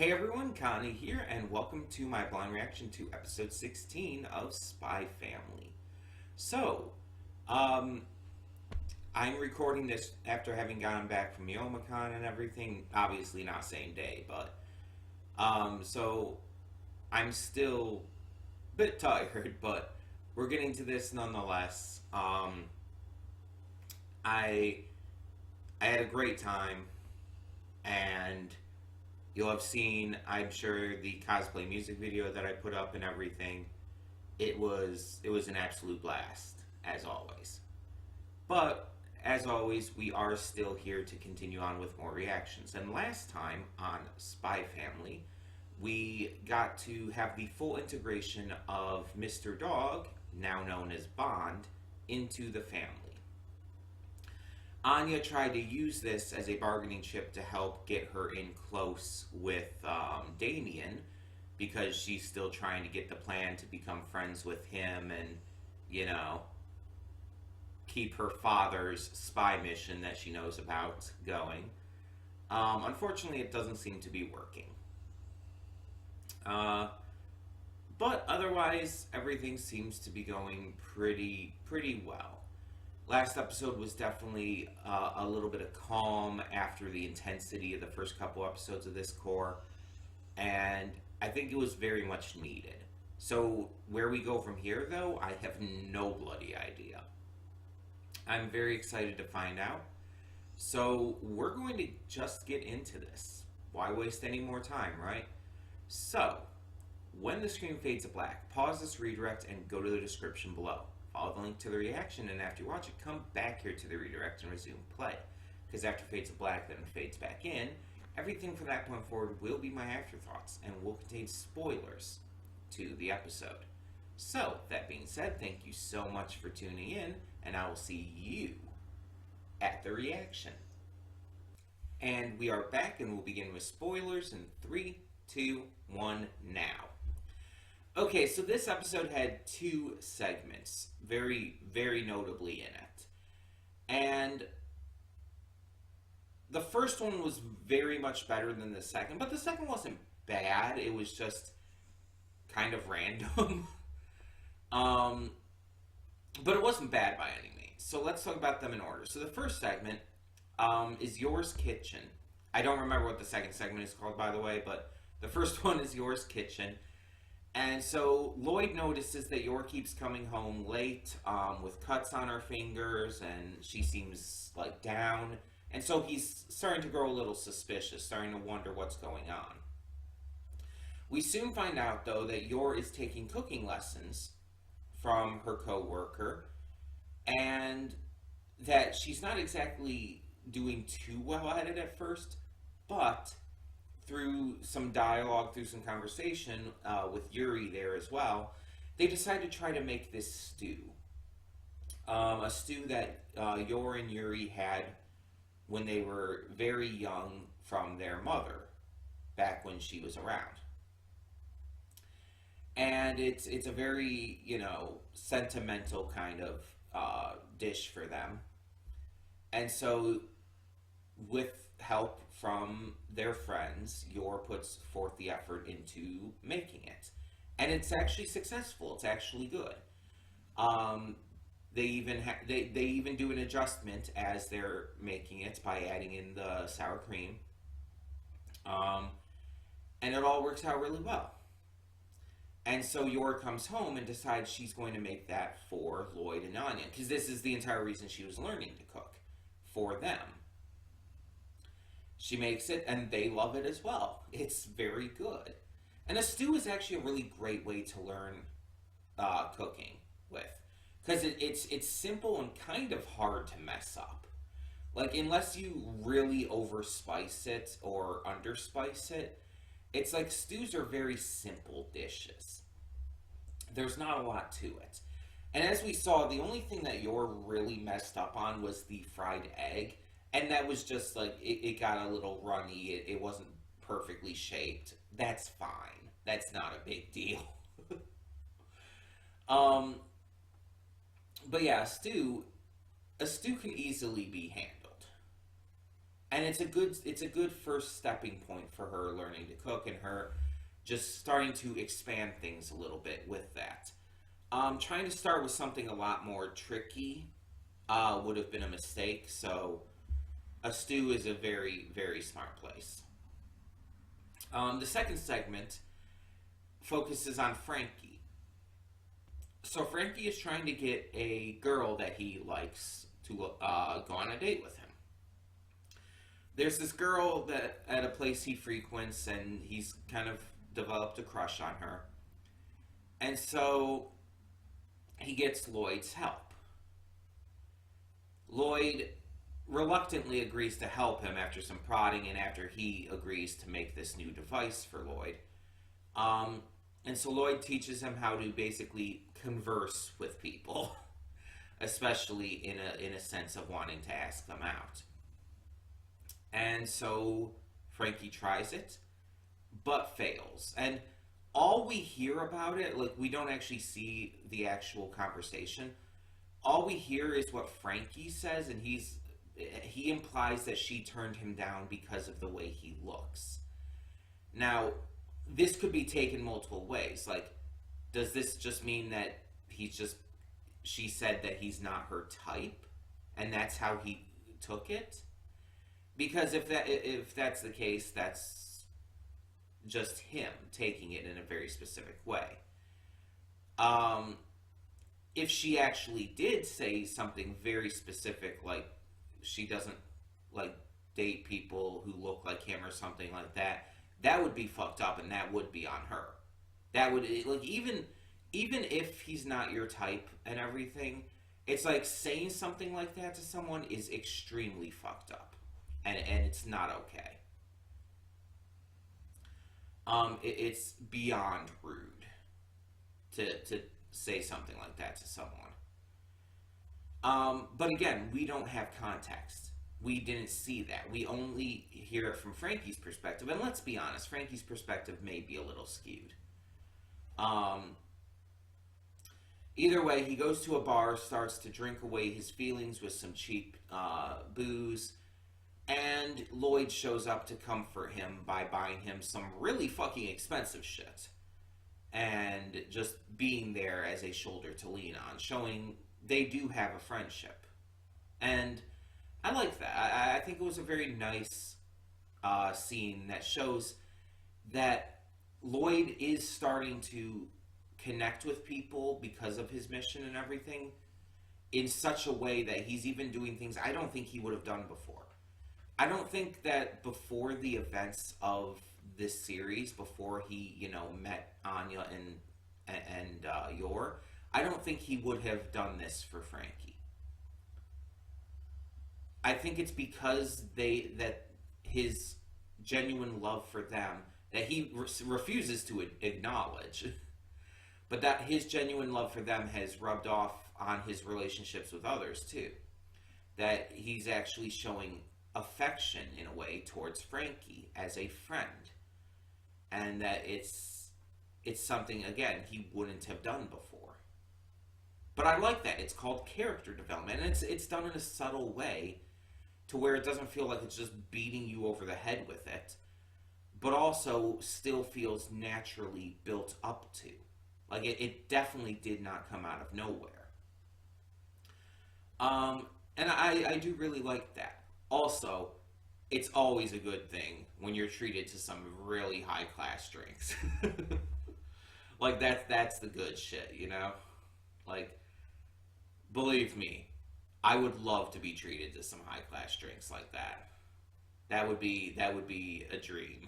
Hey everyone, Connie here, and welcome to my blind reaction to episode 16 of Spy Family. So, um, I'm recording this after having gotten back from Yomicon and everything. Obviously not same day, but, so I'm still a bit tired, but we're getting to this nonetheless. I, I had a great time, and you'll have seen, I'm sure, the cosplay music video that I put up and everything. It was an absolute blast, as always. But as always, we are still here to continue on with more reactions. And last time on Spy Family, we got to have the full integration of Mr. Dog, now known as Bond, into the family. Anya tried to use this as a bargaining chip to help get her in close with Damien, because she's still trying to get the plan to become friends with him and, you know, keep her father's spy mission that she knows about going. Unfortunately, it doesn't seem to be working. But otherwise, everything seems to be going pretty well. Last episode was definitely a little bit of calm after the intensity of the first couple episodes of this core, and I think it was very much needed. So where we go from here, though, I have no bloody idea. I'm very excited to find out. So we're going to just get into this. Why waste any more time, right? So, when the screen fades to black, pause this redirect and go to the description below. Follow the link to the reaction, and after you watch it, come back here to the redirect and resume play. Because after fades to black, then it fades back in, everything from that point forward will be my afterthoughts and will contain spoilers to the episode. So, that being said, thank you so much for tuning in, and I will see you at the reaction. And we are back, and we'll begin with spoilers in 3, 2, 1, now. Okay, so this episode had 2 segments, very notably in it. And the first one was very much better than the second, but the second wasn't bad, it was just kind of random. But it wasn't bad by any means. So let's talk about them in order. So the first segment is Yours Kitchen. I don't remember what the second segment is called, by the way, but the first one is Yours Kitchen. And so Lloyd notices that Yor keeps coming home late with cuts on her fingers, and she seems like down. And so he's starting to grow a little suspicious, starting to wonder what's going on. We soon find out, though, that Yor is taking cooking lessons from her co-worker, and that she's not exactly doing too well at it at first, but through some dialogue, through some conversation with Yuri there as well, they decide to try to make this stew. A stew that Yor and Yuri had when they were very young from their mother, back when she was around. And it's a very, sentimental kind of dish for them. And so, with help from their friends, Yor puts forth the effort into making it. And it's actually successful. It's actually good. They even do an adjustment as they're making it by adding in the sour cream. And it all works out really well. And so Yor comes home and decides she's going to make that for Lloyd and Anya, because this is the entire reason she was learning to cook, for them. She makes it, and they love it as well. It's very good. And a stew is actually a really great way to learn cooking with, because it's simple and kind of hard to mess up. Like, unless you really overspice it or underspice it, it's like stews are very simple dishes. There's not a lot to it. And as we saw, the only thing that Yor really messed up on was the fried egg. And that was just like, it got a little runny. It wasn't perfectly shaped. That's fine. That's not a big deal. But yeah, a stew can easily be handled. And it's a good first stepping point for her learning to cook and her just starting to expand things a little bit with that. Trying to start with something a lot more tricky would have been a mistake. So a stew is a very, very smart place. The second segment focuses on Frankie. So Frankie is trying to get a girl that he likes to go on a date with him. There's this girl that at a place he frequents, and he's kind of developed a crush on her. And so he gets Lloyd's help. Lloyd reluctantly agrees to help him after some prodding and after he agrees to make this new device for Lloyd. And so Lloyd teaches him how to basically converse with people, especially in a sense of wanting to ask them out. And so Frankie tries it, but fails. And all we hear about it, like, we don't actually see the actual conversation. All we hear is what Frankie says, and he implies that she turned him down because of the way he looks. Now, this could be taken multiple ways. Like, does this just mean that she said that he's not her type, and that's how he took it? Because if that's the case, that's just him taking it in a very specific way. If she actually did say something very specific, like she doesn't like date people who look like him or something like that, that would be fucked up, and that would be on her. That would, like, even if he's not your type and everything, it's like saying something like that to someone is extremely fucked up. And it's not okay. It's beyond rude to say something like that to someone. But again, we don't have context. We didn't see that. We only hear it from Frankie's perspective. And let's be honest, Frankie's perspective may be a little skewed. Either way, he goes to a bar, starts to drink away his feelings with some cheap booze. And Lloyd shows up to comfort him by buying him some really fucking expensive shit. And just being there as a shoulder to lean on, showing they do have a friendship. And I like that. I think it was a very nice scene that shows that Lloyd is starting to connect with people because of his mission and everything in such a way that he's even doing things I don't think he would have done before. I don't think that before the events of this series, before he, met Anya and Yor, I don't think he would have done this for Frankie. I think it's because that his genuine love for them that he refuses to acknowledge, but that his genuine love for them has rubbed off on his relationships with others too. That he's actually showing affection in a way towards Frankie as a friend, and that it's something, again, he wouldn't have done before. But I like that. It's called character development, and it's done in a subtle way to where it doesn't feel like it's just beating you over the head with it, but also still feels naturally built up to. Like, it definitely did not come out of nowhere. And I do really like that. Also, it's always a good thing when you're treated to some really high-class drinks. Like, that's the good shit, Like, believe me, I would love to be treated to some high-class drinks like that. That would be a dream.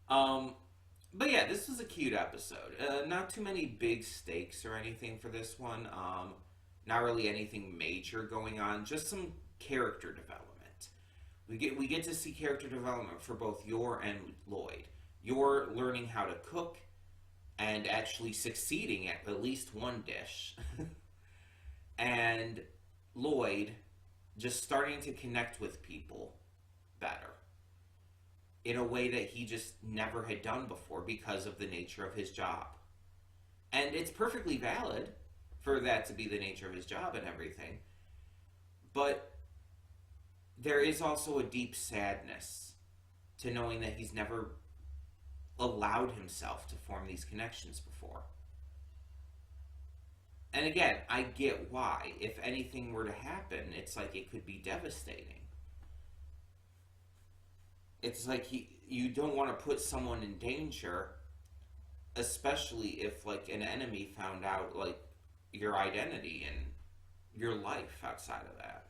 But yeah, this was a cute episode. Not too many big stakes or anything for this one. Not really anything major going on, just some character development. We get to see character development for both Yor and Lloyd. Yor learning how to cook and actually succeeding at least one dish. And Lloyd just starting to connect with people better in a way that he just never had done before because of the nature of his job. And it's perfectly valid for that to be the nature of his job and everything. But there is also a deep sadness to knowing that he's never allowed himself to form these connections before. And again, I get why. If anything were to happen, it's like it could be devastating. It's like you don't want to put someone in danger, especially if like an enemy found out like your identity and your life outside of that.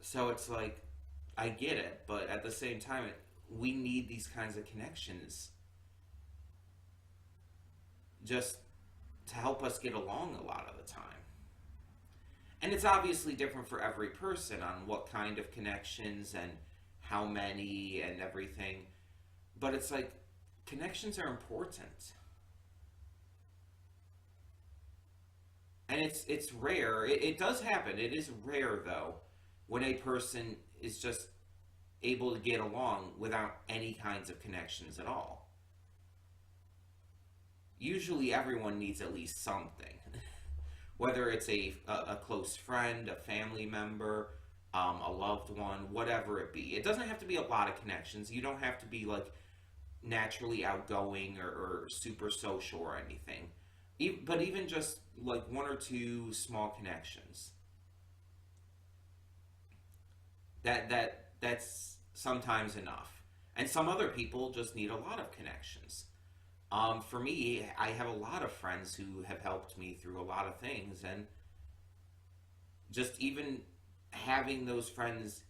So it's like I get it, but at the same time, we need these kinds of connections just to help us get along a lot of the time. And it's obviously different for every person on what kind of connections and how many and everything. But it's like connections are important. And it's rare. It does happen. It is rare though when a person is just able to get along without any kinds of connections at all. Usually everyone needs at least something. Whether it's a close friend, a family member, a loved one, whatever it be. It doesn't have to be a lot of connections. You don't have to be like naturally outgoing or super social or anything. But even just like one or two small connections. That's sometimes enough. And some other people just need a lot of connections. For me, I have a lot of friends who have helped me through a lot of things, and just even having those friends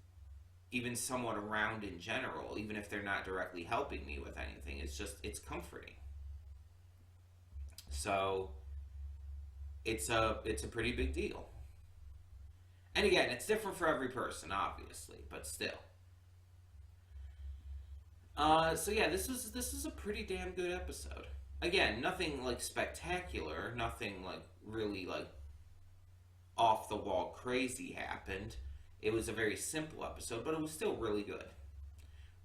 even somewhat around in general, even if they're not directly helping me with anything, it's comforting. So it's a pretty big deal. And again, it's different for every person, obviously, but still. So yeah, this is a pretty damn good episode. Again, nothing like spectacular, nothing like really like off the wall crazy happened. It was a very simple episode, but it was still really good.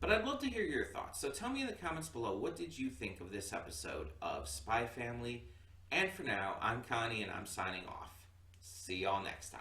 But I'd love to hear your thoughts. So tell me in the comments below, what did you think of this episode of Spy Family? And for now, I'm Connie and I'm signing off. See y'all next time.